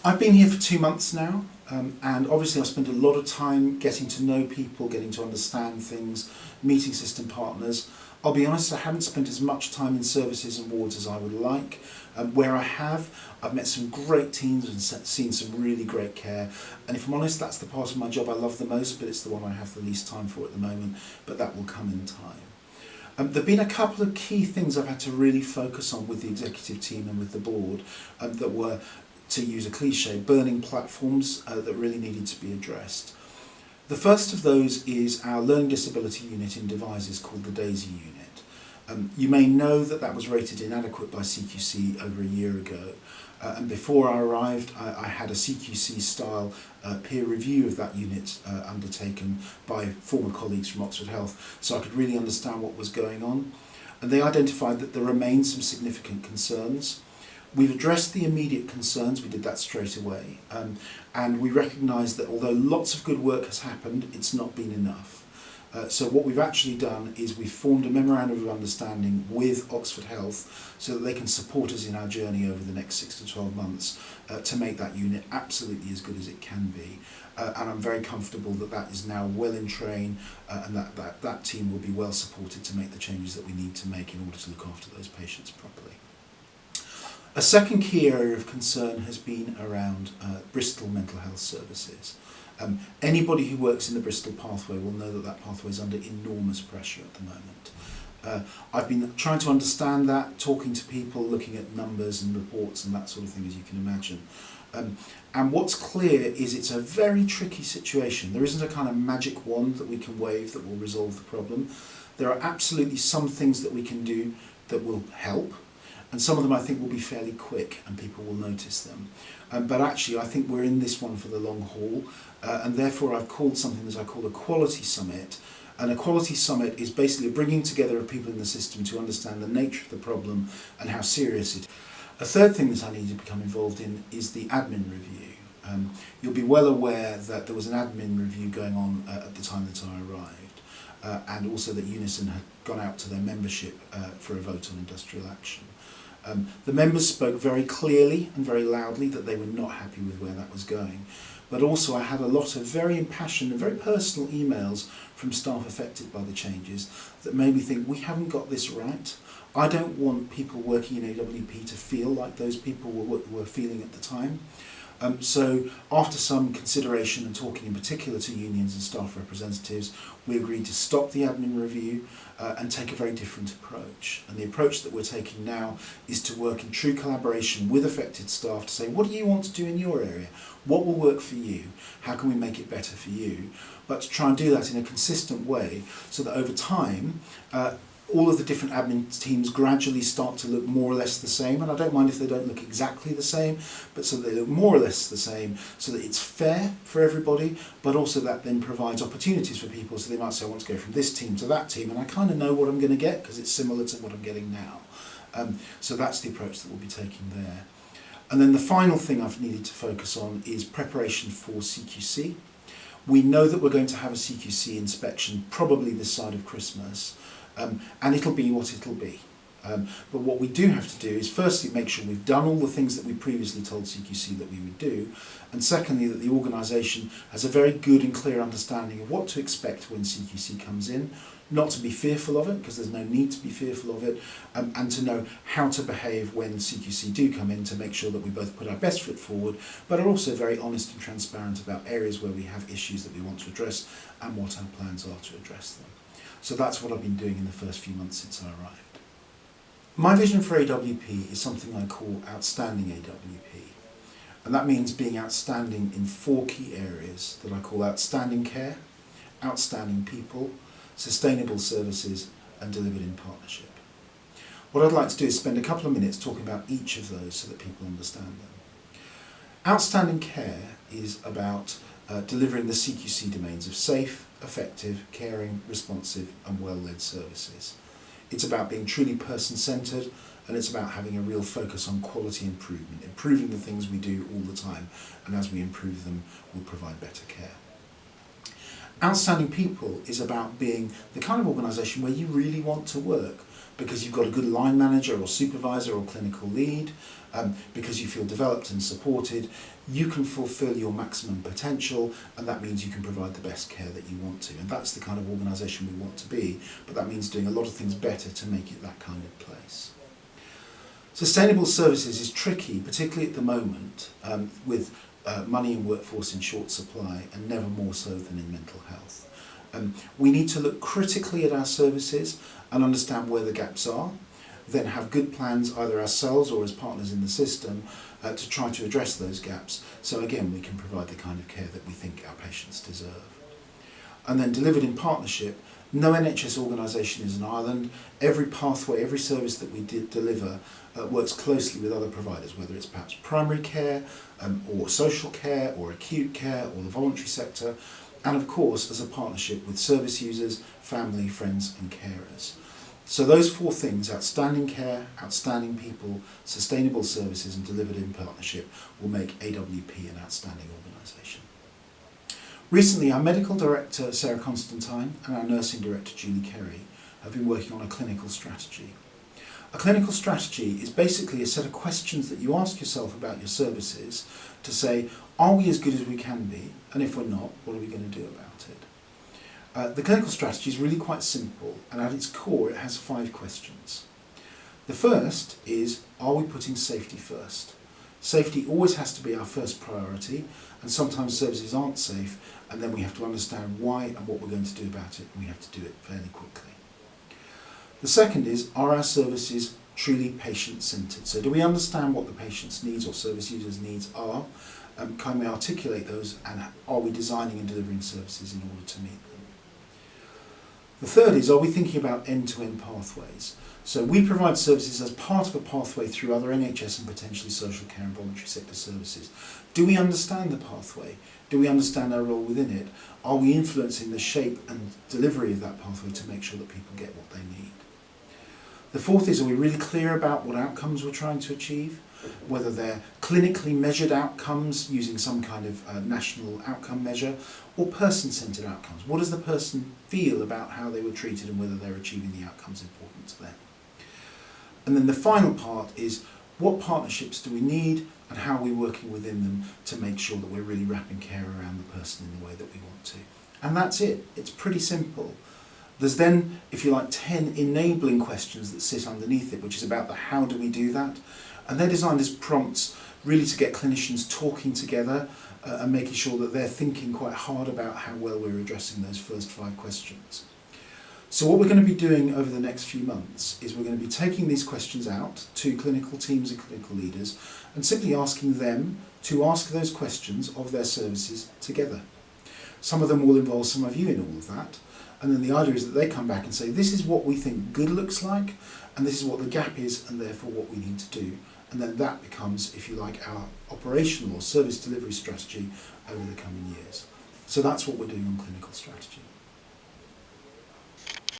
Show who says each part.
Speaker 1: I've been here for 2 months now, and obviously I've spent a lot of time getting to know people, getting to understand things, meeting system partners. I'll be honest, I haven't spent as much time in services and wards as I would like. Where I have, I've met some great teams and seen some really great care. And if I'm honest, that's the part of my job I love the most, but it's the one I have the least time for at the moment, but that will come in time. There have been a couple of key things I've had to really focus on with the executive team and with the board that were, to use a cliche, burning platforms that really needed to be addressed. The first of those is our learning disability unit in Devizes called the DAISY unit. You may know that that was rated inadequate by CQC over a year ago, and before I arrived I had a CQC style peer review of that unit undertaken by former colleagues from Oxford Health, so I could really understand what was going on, and they identified that there remained some significant concerns. We've addressed the immediate concerns, we did that straight away, and we recognise that although lots of good work has happened, it's not been enough. So what we've actually done is we've formed a memorandum of understanding with Oxford Health so that they can support us in our journey over the next 6 to 12 months to make that unit absolutely as good as it can be. And I'm very comfortable that that is now well in train and that team will be well supported to make the changes that we need to make in order to look after those patients properly. A second key area of concern has been around Bristol mental health services. Anybody who works in the Bristol pathway will know that that pathway is under enormous pressure at the moment. I've been trying to understand that, talking to people, looking at numbers and reports and that sort of thing, as you can imagine. And what's clear is it's a very tricky situation. There isn't a kind of magic wand that we can wave that will resolve the problem. There are absolutely some things that we can do that will help, and some of them I think will be fairly quick and people will notice them. But actually I think we're in this one for the long haul, and therefore I've called something that I call a quality summit. And a quality summit is basically a bringing together of people in the system to understand the nature of the problem and how serious it is. A third thing that I need to become involved in is the admin review. You'll be well aware that there was an admin review going on at the time that I arrived, and also that Unison had gone out to their membership for a vote on industrial action. The members spoke very clearly and very loudly that they were not happy with where that was going. But also I had a lot of very impassioned and very personal emails from staff affected by the changes that made me think we haven't got this right. I don't want people working in AWP to feel like those people were feeling at the time. So after some consideration and talking in particular to unions and staff representatives, we agreed to stop the admin review and take a very different approach. And the approach that we're taking now is to work in true collaboration with affected staff to say, what do you want to do in your area? What will work for you? How can we make it better for you? But to try and do that in a consistent way so that over time, all of the different admin teams gradually start to look more or less the same, and I don't mind if they don't look exactly the same, but so they look more or less the same, so that it's fair for everybody, but also that then provides opportunities for people, so they might say, I want to go from this team to that team, and I kind of know what I'm going to get because it's similar to what I'm getting now. So that's the approach that we'll be taking there. And then the final thing I've needed to focus on is preparation for CQC. We know that we're going to have a CQC inspection probably this side of Christmas. And it'll be what it'll be. But what we do have to do is firstly make sure we've done all the things that we previously told CQC that we would do, and secondly that the organisation has a very good and clear understanding of what to expect when CQC comes in, not to be fearful of it because there's no need to be fearful of it, and to know how to behave when CQC do come in to make sure that we both put our best foot forward but are also very honest and transparent about areas where we have issues that we want to address and what our plans are to address them. So that's what I've been doing in the first few months since I arrived. My vision for AWP is something I call outstanding AWP. And that means being outstanding in 4 key areas that I call outstanding care, outstanding people, sustainable services, and delivered in partnership. What I'd like to do is spend a couple of minutes talking about each of those so that people understand them. Outstanding care is about delivering the CQC domains of safe, effective, caring, responsive and well-led services. It's about being truly person-centred, and it's about having a real focus on quality improvement, improving the things we do all the time, and as we improve them, we'll provide better care. Outstanding people is about being the kind of organisation where you really want to work because you've got a good line manager or supervisor or clinical lead, because you feel developed and supported, you can fulfil your maximum potential, and that means you can provide the best care that you want to. And that's the kind of organisation we want to be, but that means doing a lot of things better to make it that kind of place. Sustainable services is tricky, particularly at the moment, with money and workforce in short supply, and never more so than in mental health. We need to look critically at our services and understand where the gaps are, then have good plans either ourselves or as partners in the system to try to address those gaps, so again we can provide the kind of care that we think our patients deserve. And then delivered in partnership. No NHS organisation is an island. Every pathway, every service that we deliver works closely with other providers, whether it's perhaps primary care or social care or acute care or the voluntary sector, and of course as a partnership with service users, family, friends and carers. So those four things, outstanding care, outstanding people, sustainable services and delivered in partnership, will make AWP an outstanding organisation. Recently, our medical director, Sarah Constantine, and our nursing director, Julie Kerry, have been working on a clinical strategy. A clinical strategy is basically a set of questions that you ask yourself about your services to say, are we as good as we can be? And if we're not, what are we going to do about it? The clinical strategy is really quite simple, and at its core, it has 5 questions. The first is, are we putting safety first? Safety always has to be our first priority, and sometimes services aren't safe, and then we have to understand why and what we're going to do about it, and we have to do it fairly quickly. The second is, are our services truly patient-centred? So do we understand what the patient's needs or service users' needs are? Can we articulate those, and are we designing and delivering services in order to meet them? The third is, are we thinking about end-to-end pathways? So we provide services as part of a pathway through other NHS and potentially social care and voluntary sector services. Do we understand the pathway? Do we understand our role within it? Are we influencing the shape and delivery of that pathway to make sure that people get what they need? The fourth is, are we really clear about what outcomes we're trying to achieve? Whether they're clinically measured outcomes using some kind of national outcome measure, or person-centred outcomes. What does the person feel about how they were treated and whether they're achieving the outcomes important to them? And then the final part is, what partnerships do we need and how are we working within them to make sure that we're really wrapping care around the person in the way that we want to. And that's it. It's pretty simple. There's then, if you like, 10 enabling questions that sit underneath it, which is about the how do we do that. And they're designed as prompts really to get clinicians talking together and making sure that they're thinking quite hard about how well we're addressing those first 5 questions. So what we're going to be doing over the next few months is we're going to be taking these questions out to clinical teams and clinical leaders and simply asking them to ask those questions of their services together. Some of them will involve some of you in all of that, and then the idea is that they come back and say, this is what we think good looks like, and this is what the gap is, and therefore what we need to do. And then that becomes, if you like, our operational or service delivery strategy over the coming years. So that's what we're doing on clinical strategy.